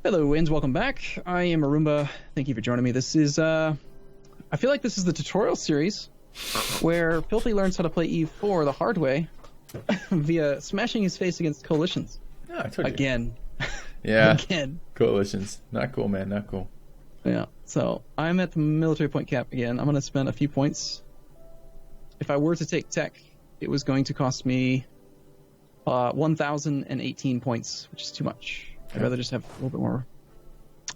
Hello, Wins. Welcome back. I am Arumba. Thank you for joining me. This is, I feel like this is the tutorial series where Filthy learns how to play E4 the hard way via smashing his face against coalitions. Yeah, I told you. Again. Yeah. Again. Coalitions. Not cool, man. Not cool. Yeah. So I'm at the military point cap again. I'm going to spend a few points. If I were to take tech, it was going to cost me 1,018 points, which is too much. I'd rather just have a little bit more.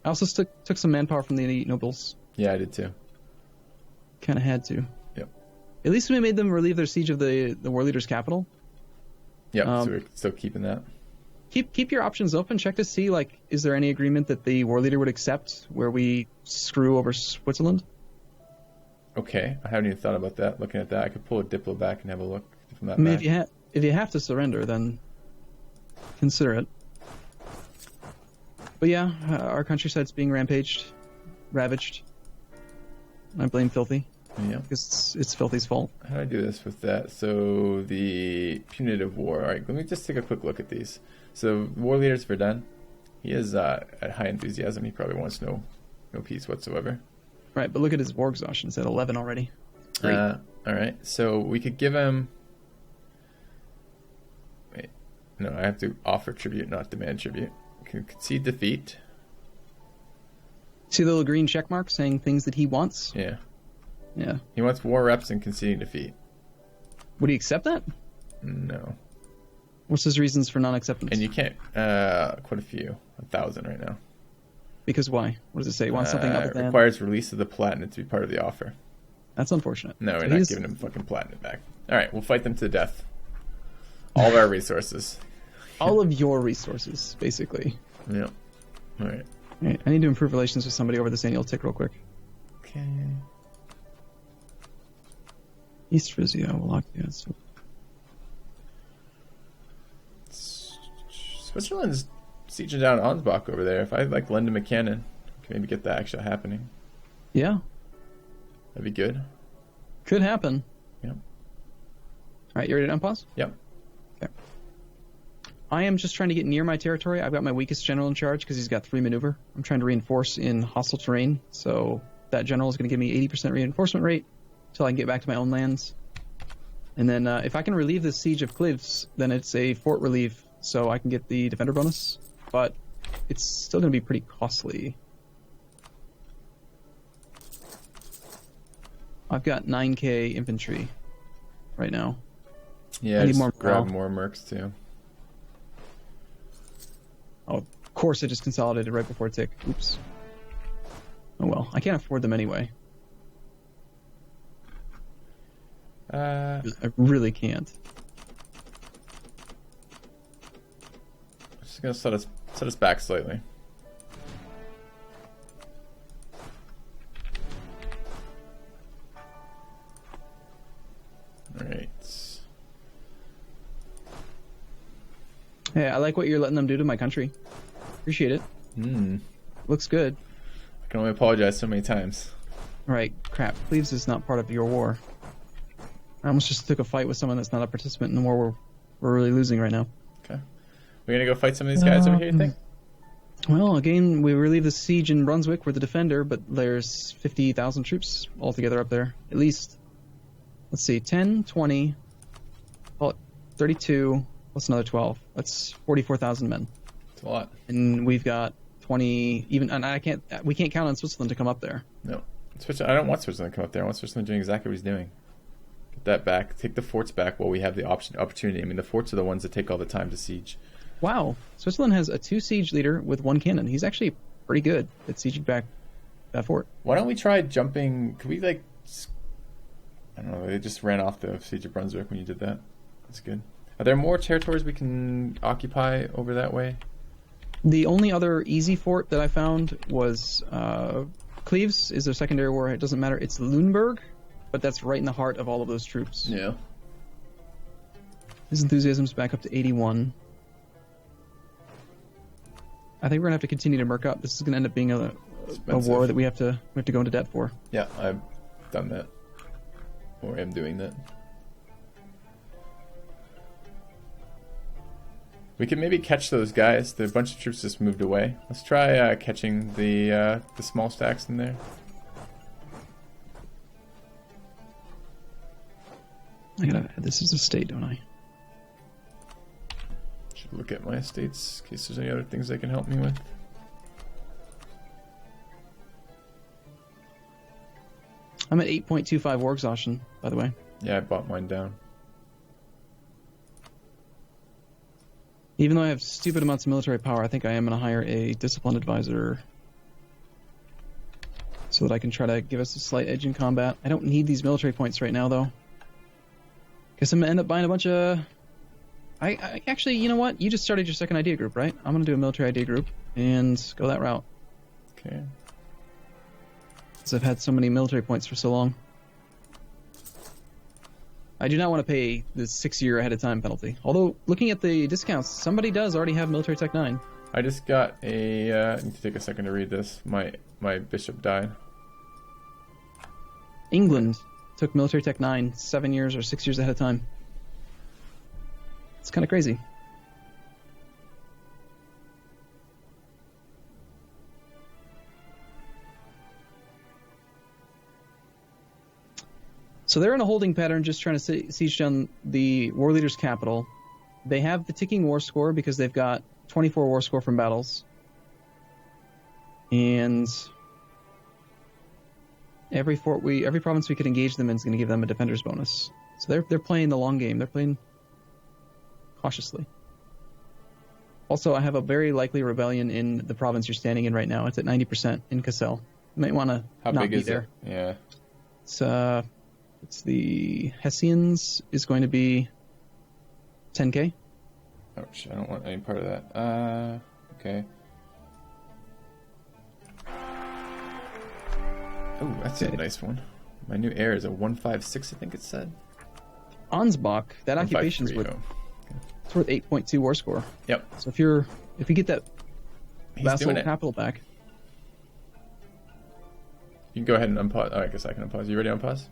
I also took some manpower from the nobles. Yeah, I did too. Kind of had to. Yep. At least we made them relieve their siege of the war leader's capital. Yep, so we're still keeping that. Keep your options open. Check to see, like, is there any agreement that the war leader would accept where we screw over Switzerland? Okay, I haven't even thought about that. Looking at that, I could pull a Diplo back and have a look from that I mean, back. if you have to surrender, then consider it. But yeah, our countryside's being ravaged. I blame Filthy. Yeah. Because it's Filthy's fault. How do I do this with that? So the punitive war. All right, let me just take a quick look at these. So war leader's Verdun. He is at high enthusiasm. He probably wants no peace whatsoever. Right, but look at his war exhaustion. It's at 11 already. Great. All right, so we could give him... Wait, no, I have to offer tribute, not demand tribute. Can concede defeat. See the little green check mark saying things that he wants? Yeah. Yeah. He wants war reps and conceding defeat. Would he accept that? No. What's his reasons for non-acceptance? And you can't, quite a few. 1,000 right now. Because why? What does it say? He wants something other than... Requires release of the platinum to be part of the offer. That's unfortunate. No, we're So not giving him fucking platinum back. Alright, we'll fight them to the death. All of our resources. All of your resources, basically. Yep. Alright. Right, I need to improve relations with somebody over this annual tick real quick. Okay. East Frisia, Wallachia. Switzerland's sieging down Ansbach over there. If I like lend him a cannon, I can maybe get that actually happening. Yeah. That'd be good. Could happen. Yep. Alright, you ready to unpause? Yep. Okay. I am just trying to get near my territory. I've got my weakest general in charge because he's got 3 maneuver. I'm trying to reinforce in hostile terrain, so that general is going to give me 80% reinforcement rate until I can get back to my own lands. And then if I can relieve the siege of Clives, then it's a fort relief, so I can get the defender bonus. But it's still going to be pretty costly. I've got 9k infantry right now. Yeah, I need just more grab morale. more mercs too. Oh, of course I just consolidated right before tick. Oops. Oh well, I can't afford them anyway. I really can't. Just gonna set us back slightly. Alright. Hey, I like what you're letting them do to my country. Appreciate it. Looks good. I can only apologize so many times. Right, crap. Cleves is not part of your war. I almost just took a fight with someone that's not a participant in the war we're really losing right now. Okay. We're gonna go fight some of these guys over here, you think? Well, again, we relieve the siege in Brunswick. We're the defender, but there's 50,000 troops altogether up there. At least, let's see, 10, 20, call it 32, plus another 12. That's 44,000 men. It's a lot. And we've got 20, even, and we can't count on Switzerland to come up there. No. I don't want Switzerland to come up there. I want Switzerland doing exactly what he's doing. Get that back. Take the forts back while we have the opportunity. I mean, the forts are the ones that take all the time to siege. Wow. Switzerland has a 2 siege leader with 1 cannon. He's actually pretty good at sieging back that fort. Why don't we try jumping? Could we, like... I don't know. They just ran off the siege of Brunswick when you did that. That's good. Are there more territories we can occupy over that way? The only other easy fort that I found was Cleves is their secondary war. It doesn't matter. It's Lüneburg, but that's right in the heart of all of those troops. Yeah. His enthusiasm's back up to 81. I think we're gonna have to continue to merc up. This is gonna end up being a war that we have to go into debt for. Yeah, I've done that. Or am doing that. We could maybe catch those guys. The bunch of troops just moved away. Let's try catching the small stacks in there. I gotta add this as a state, don't I? Should look at my estates in case there's any other things they can help me with. I'm at 8.25 war exhaustion, by the way. Yeah, I bought mine down. Even though I have stupid amounts of military power, I think I am going to hire a disciplined advisor so that I can try to give us a slight edge in combat. I don't need these military points right now, though. Guess I'm going to end up buying a bunch of... I actually, you know what? You just started your second idea group, right? I'm going to do a military idea group and go that route. Okay. Because I've had so many military points for so long. I do not want to pay the 6-year ahead of time penalty. Although, looking at the discounts, somebody does already have Military Tech 9. I just got a... I need to take a second to read this. My bishop died. England took Military Tech 9 7 years or 6 years ahead of time. It's kind of crazy. So they're in a holding pattern, just trying to siege down the war leader's capital. They have the ticking war score because they've got 24 war score from battles. And every province we could engage them in is going to give them a defender's bonus. So they're playing the long game. They're playing cautiously. Also, I have a very likely rebellion in the province you're standing in right now. It's at 90% in Cassel. You might want to not be there. Yeah. It's the Hessians is going to be 10k. Ouch, I don't want any part of that. Okay. Oh, that's a nice one. My new heir is a 156, I think it said. Ansbach, that occupation's worth, it's worth 8.2 war score. Yep. So if you get that vassal capital back. You can go ahead and unpause. Oh, I guess I can unpause. You ready to unpause?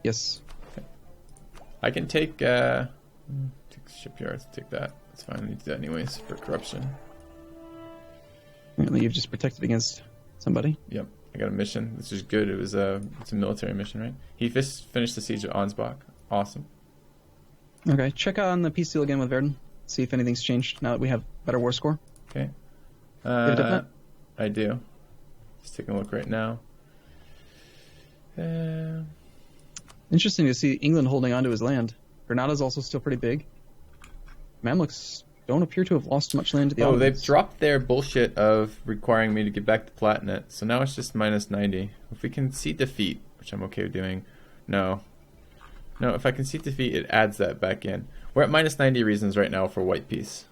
Yes. Okay. I can take shipyards. Take that. That's fine. I need to do that anyways for corruption. Apparently you've just protected against somebody. Yep. I got a mission. This is good. It's a military mission, right? He finished the siege of Ansbach. Awesome. Okay. Check on the peace deal again with Verdun. See if anything's changed now that we have better war score. Okay. I do. Just taking a look right now. Interesting to see England holding on to his land. Granada's also still pretty big. Mamluks don't appear to have lost much land to the Ottomans. They've dropped their bullshit of requiring me to get back to Palatinate, so now it's just minus 90. If we can see defeat, which I'm okay with doing, no, if I can see defeat, it adds that back in. We're at minus 90 reasons right now for white peace.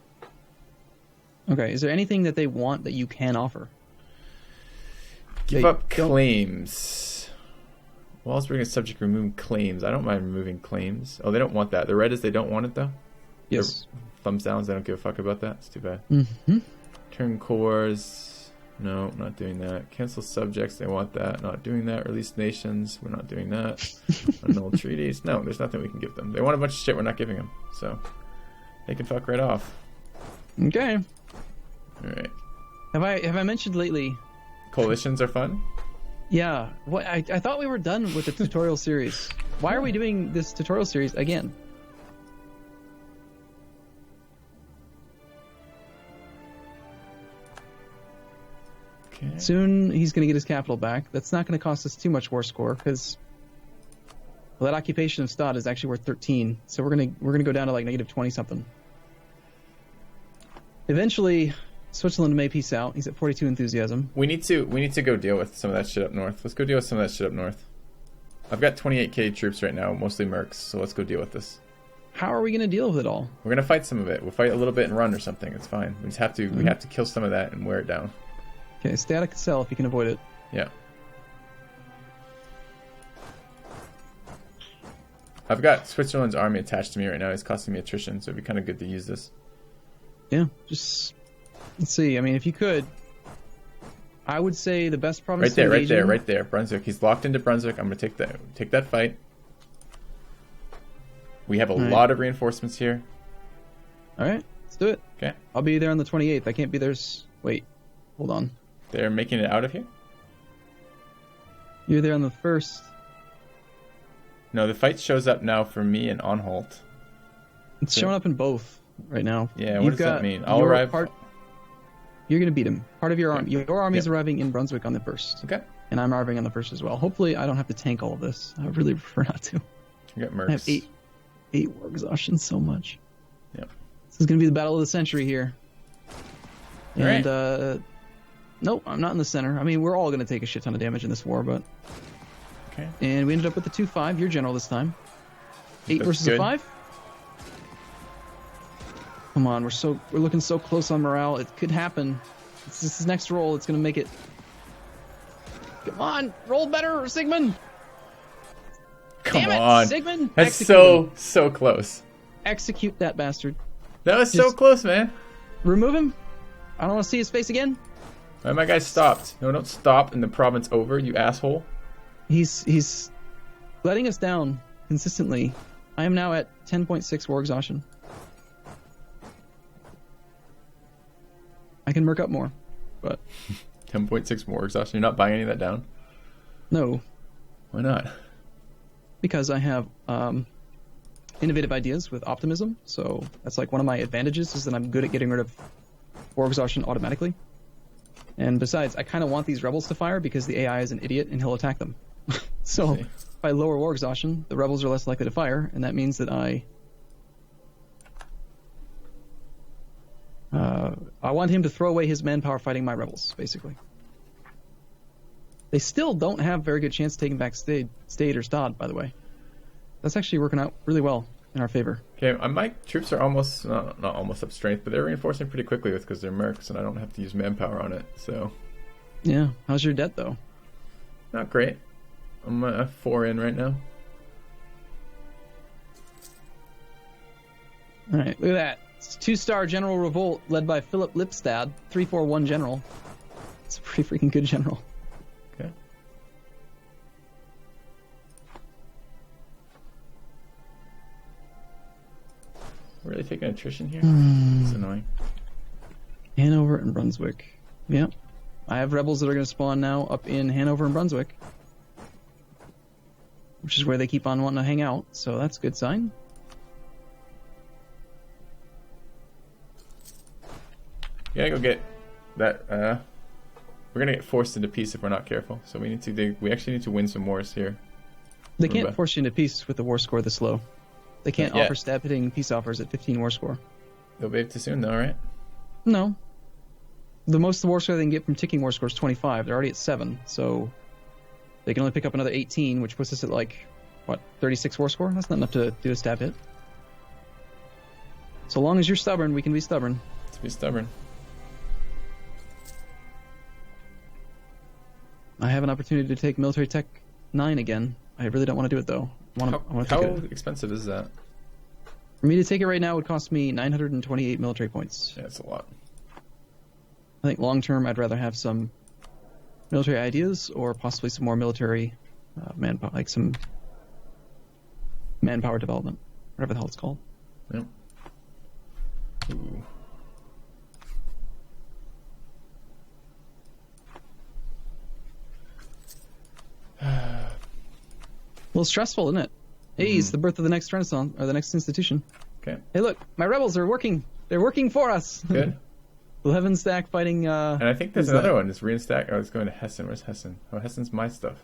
Okay, is there anything that they want that you can offer? Give up claims. Wurzburg is subject to remove claims. I don't mind removing claims. Oh, they don't want that. The red is they don't want it, though? Yes. Thumbs down. They don't give a fuck about that. It's too bad. Mm-hmm. Turn cores. No, not doing that. Cancel subjects. They want that. Not doing that. Release nations. We're not doing that. Annul treaties. No, there's nothing we can give them. They want a bunch of shit we're not giving them. So they can fuck right off. Okay. All right. Have I mentioned lately? Coalitions are fun? Yeah. What I thought we were done with the tutorial series. Why are we doing this tutorial series again? Okay. Soon he's going to get his capital back. That's not going to cost us too much war score because that occupation of Stad is actually worth 13. So we're gonna go down to like negative 20 something. Eventually, Switzerland may peace out. He's at 42 enthusiasm. We need to go deal with some of that shit up north. Let's go deal with some of that shit up north. I've got 28k troops right now, mostly mercs, so let's go deal with this. How are we going to deal with it all? We're going to fight some of it. We'll fight a little bit and run or something. It's fine. We just have to we have to kill some of that and wear it down. Okay, stay out of Cassel if you can avoid it. Yeah. I've got Switzerland's army attached to me right now. It's costing me attrition, so it'd be kind of good to use this. Yeah, just... Let's see. I mean, if you could, I would say the best province. Right there. Brunswick. He's locked into Brunswick. I'm gonna take that fight. We have a lot of reinforcements here. All right. Let's do it. Okay. I'll be there on the 28th. I can't be there. Wait, hold on. They're making it out of here? You're there on the 1st. No, the fight shows up now for me and on halt. It's showing up in both right now. Yeah, what does that mean? I'll arrive. You're going to beat him. Part of your army. Your army is Yep. arriving in Brunswick on the 1st. Okay. And I'm arriving on the 1st as well. Hopefully, I don't have to tank all of this. I would really prefer not to. You got mercs. I have eight war exhaustion so much. Yep. This is going to be the battle of the century here. All And, right. nope, I'm not in the center. I mean, we're all going to take a shit ton of damage in this war, but... Okay. And we ended up with the 2-5. Your general this time. 8 That's versus good. a 5. Come on, we're looking so close on morale. It could happen. It's this next roll. It's going to make it... Come on, roll better, Sigmund! Come Damn it, on. Sigmund! That's Execute so close. Execute that bastard. That was so Just- close, man. Remove him. I don't want to see his face again. Why my guy stopped? No, don't stop in the province over, you asshole. He's letting us down consistently. I am now at 10.6 war exhaustion. I can merc up more, but 10.6 more exhaustion. You're not buying any of that down? no, Why not? because I have innovative ideas with optimism. So that's like one of my advantages is that I'm good at getting rid of war exhaustion automatically. And besides, I kind of want these rebels to fire because the AI is an idiot and he'll attack them. So See. if I lower war exhaustion, the rebels are less likely to fire, and that means that I want him to throw away his manpower fighting my rebels, basically. They still don't have very good chance of taking back Stade or Stad, by the way. That's actually working out really well in our favor. Okay, my troops are almost, not almost up strength, but they're reinforcing pretty quickly with because they're mercs and I don't have to use manpower on it, so. Yeah. How's your debt, though? Not great. I'm 4 in right now. All right, look at that. It's 2-star General Revolt led by Philip Lipstad, 341 General. It's a pretty freaking good general. Okay. We're really taking attrition here? It's annoying. Hanover and Brunswick. Yep. I have rebels that are going to spawn now up in Hanover and Brunswick, which is where they keep on wanting to hang out, so that's a good sign. You gotta go get that, we're gonna get forced into peace if we're not careful, so we actually need to win some wars here. They can't Arumba. force you into peace with the war score this low. They can't Not yet. offer stab-hitting peace offers at 15 war score. They'll be able to soon though, right? No. The most the war score they can get from ticking war score is 25. They're already at 7, so they can only pick up another 18, which puts us at 36 war score? That's not enough to do a stab hit. So long as you're stubborn, we can be stubborn. Let's be stubborn. I have an opportunity to take military tech 9 again. I really don't want to do it though. I want to How take it. expensive is that? For me to take it right now would cost me 928 military points. Yeah, it's a lot. I think long term I'd rather have some military ideas or possibly some more military manpower, like some manpower development, whatever the hell it's called. Yep. Ooh. A little stressful, isn't it? Hey, it's the birth of the next Renaissance, or the next institution. Okay. Hey, look, my rebels are working. They're working for us. Good. 11 stack fighting. And I think there's who's another that? one. It's reinstack. Oh, it's going to Hessen. Where's Hessen? Oh, Hessen's my stuff.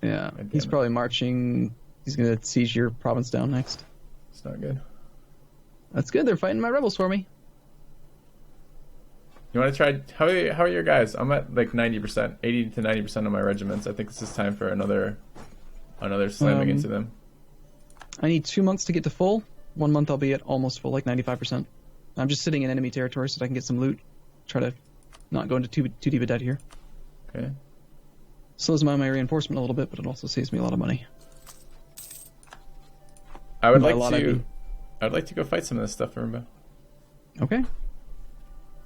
Yeah, God he's damn it. probably marching. He's going to siege your province down next. It's not good. That's good. They're fighting my rebels for me. You want to try? How are your guys? I'm at like 90%, 80 to 90% of my regiments. I think this is time for another slamming into them. I need 2 months to get to full. 1 month I'll be at almost full, like 95%. I'm just sitting in enemy territory so that I can get some loot. Try to not go into too deep a debt here. Okay. Slows my reinforcement a little bit, but it also saves me a lot of money. I would By like a lot, I to. mean- I'd like to go fight some of this stuff, Arumba. Okay.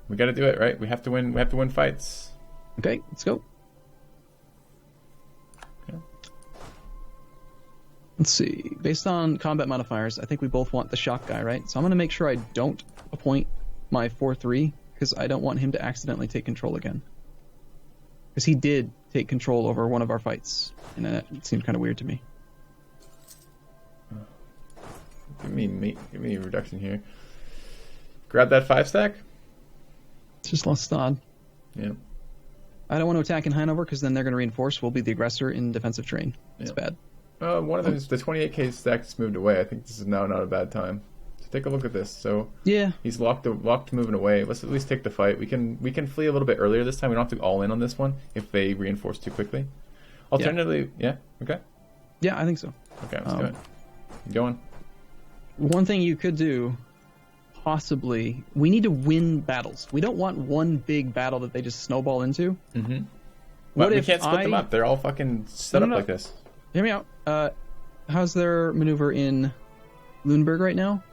We got to do it, right? We have to win. We have to win fights. Okay, let's go. Okay. Let's see. Based on combat modifiers, I think we both want the shock guy, right? So I'm going to make sure I don't appoint my 4-3 because I don't want him to accidentally take control again. Because he did take control over one of our fights, and it seemed kind of weird to me. Give me a reduction here. Grab that 5 stack. Just lost Stod. Yeah. I don't want to attack in Hanover because then they're going to reinforce. We'll be the aggressor in defensive terrain. It's bad. One of those, the 28k stack just moved away. I think this is now not a bad time. So take a look at this. So yeah, he's locked moving away. Let's at least take the fight. We can flee a little bit earlier this time. We don't have to all in on this one if they reinforce too quickly. Alternatively, yeah. Okay. Yeah, I think so. Okay, let's do it. Keep going. One thing you could do, possibly, we need to win battles. We don't want one big battle that they just snowball into. Mm-hmm. But we can't split them up. They're all fucking set up like this. Hear me out. How's their maneuver in Lüneburg right now?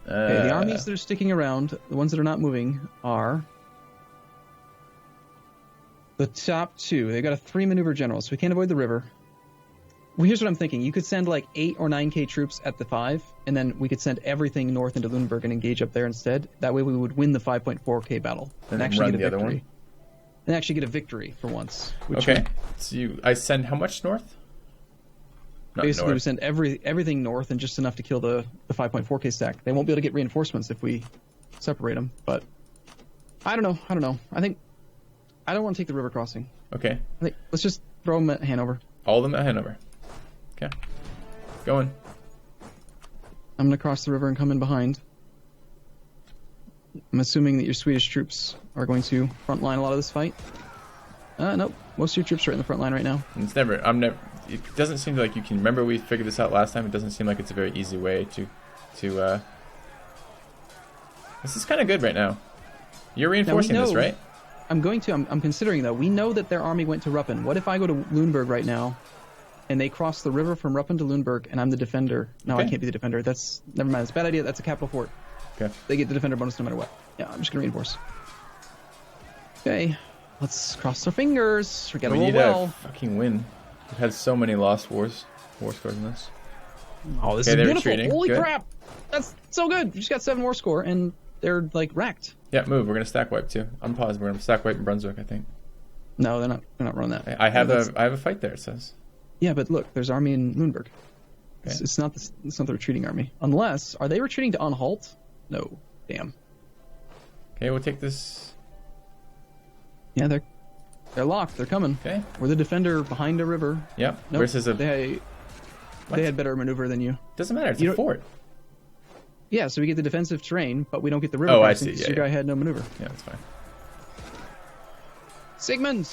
Okay, the armies that are sticking around, the ones that are not moving, are the top 2. They've got a 3 maneuver general, so we can't avoid the river. Well, here's what I'm thinking. You could send like 8 or 9k troops at the 5, and then we could send everything north into Lüneburg and engage up there instead. That way we would win the 5.4k battle and actually get a victory. And actually get a victory for once. Okay. So I send how much north? Basically, we send everything north and just enough to kill the 5.4k stack. They won't be able to get reinforcements if we separate them. But I don't know. I don't want to take the river crossing. Okay. Let's just throw them at Hanover. All of them at Hanover. Okay. Going. I'm going to cross the river and come in behind. I'm assuming that your Swedish troops are going to frontline a lot of this fight. Nope. Most of your troops are in the front line right now. It doesn't seem like you can remember we figured this out last time. It doesn't seem like it's a very easy way to this is kind of good right now. You're reinforcing this, right? I'm considering though. We know that their army went to Ruppen. What if I go to Lüneburg right now and they cross the river from Ruppen to Lüneburg and I'm the defender? No, okay. I can't be the defender. Never mind. It's a bad idea. That's a capital fort. Okay. They get the defender bonus no matter what. Yeah, I'm just going to reinforce. Okay. Let's cross our fingers. We need a fucking win. We've had so many lost war scores in this. Oh, this is beautiful. Holy crap. That's so good. You just got 7 war score and they're like wrecked. Yeah, move. We're going to stack wipe too. I'm positive we're going to stack wipe in Brunswick, I think. No, they're not running that. I have a fight there, it says. Yeah, but look, there's army in Lüneburg. Okay. It's not the retreating army. Unless, are they retreating to Anhalt? No. Damn. Okay, we'll take this. Yeah, they're locked. They're coming. Okay. We're the defender behind a river. Yep. Nope. Versus they had better maneuver than you. Doesn't matter. It's a fort. Yeah, so we get the defensive terrain, but we don't get the river. Oh, I see. Yeah, your guy had no maneuver. Yeah, that's fine. Sigmund!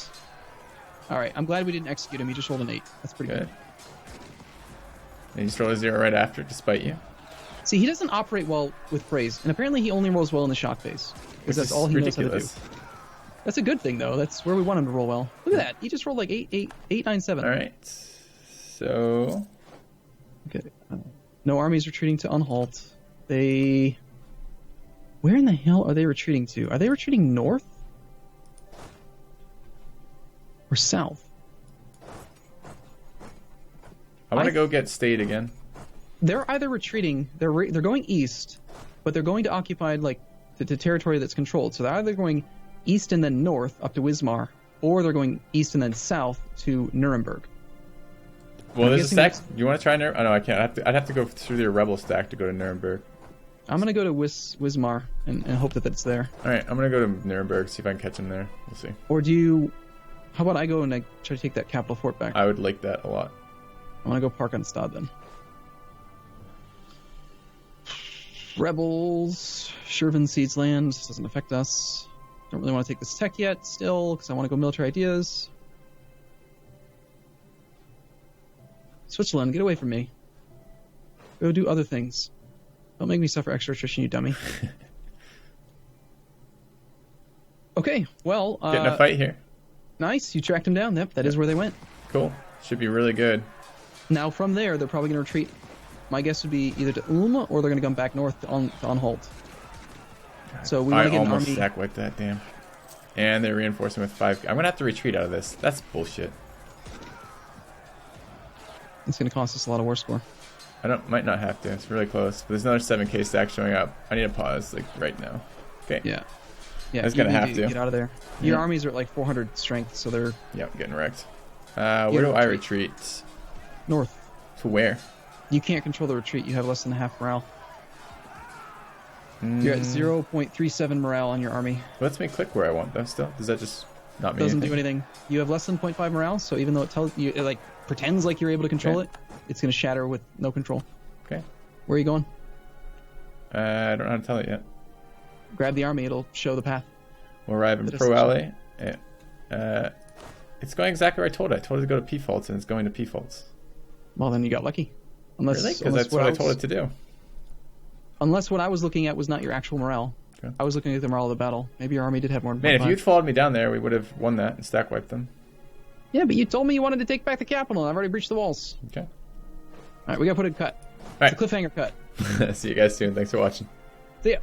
All right, I'm glad we didn't execute him. He just rolled an 8. That's pretty good. And he just rolled a 0 right after, despite you. See, he doesn't operate well with praise, and apparently he only rolls well in the shock phase. Because that's all he knows how to do. That's a good thing, though. That's where we want him to roll well. Look at that. He just rolled like 8, 9, 7. All right. So... Okay. No armies retreating to Anhalt. Where in the hell are they retreating to? Are they retreating north? Or south? I want to go get Stade again. They're either retreating, they're going east, but they're going to occupy like the territory that's controlled. So they're either going east and then north up to Wismar, or they're going east and then south to Nuremberg. Well, there's a stack. Do you want to try Nuremberg? Oh, no, I can't. I'd have to go through their rebel stack to go to Nuremberg. I'm going to go to Wismar and hope that that's there. All right, I'm going to go to Nuremberg, see if I can catch them there. We'll see. Or how about I go and I try to take that capital fort back? I would like that a lot. I want to go park on Stad then. Rebels, Shervin Seeds land, doesn't affect us. Don't really want to take this tech yet still, because I want to go military ideas. Switzerland, get away from me. Go do other things. Don't make me suffer extra attrition, you dummy. Okay, well... Getting a fight here. Nice, you tracked him down. Yep, that is where they went. Cool. Should be really good. Now, from there, they're probably going to retreat. My guess would be either to Ulm, or they're going to come back north to Anhalt. So we want to get an army... I almost stack wiped that, damn. And they're reinforcing with 5... I'm going to have to retreat out of this. That's bullshit. It's going to cost us a lot of war score. Might not have to. It's really close. But there's another 7k stack showing up. I need to pause like right now. Okay. Yeah. I was gonna have to get out of there. Your armies are at like 400 strength, so they're getting wrecked. Where do I retreat? North. To where? You can't control the retreat. You have less than half morale. You're at 0.37 morale on your army. Let's me click where I want though. Still, does that just not mean Doesn't anything? do anything. You have less than 0.5 morale, so even though it tells you, it like pretends like you're able to control it, it's going to shatter with no control. Okay. Where are you going? I don't know how to tell it yet. Grab the army; it'll show the path. We'll arrive in Pro Alley. It's going exactly where I told it. I told it to go to P faults, and it's going to P faults. Well, then you got lucky. Really? Because that's what I told it to do. Unless what I was looking at was not your actual morale. Okay. I was looking at the morale of the battle. Maybe your army did have more than 0.5. Man, if you'd followed me down there, we would have won that and stack wiped them. Yeah, but you told me you wanted to take back the capital, and I've already breached the walls. Okay. All right, we got to put a cut. All right. It's a cliffhanger cut. See you guys soon. Thanks for watching. See ya.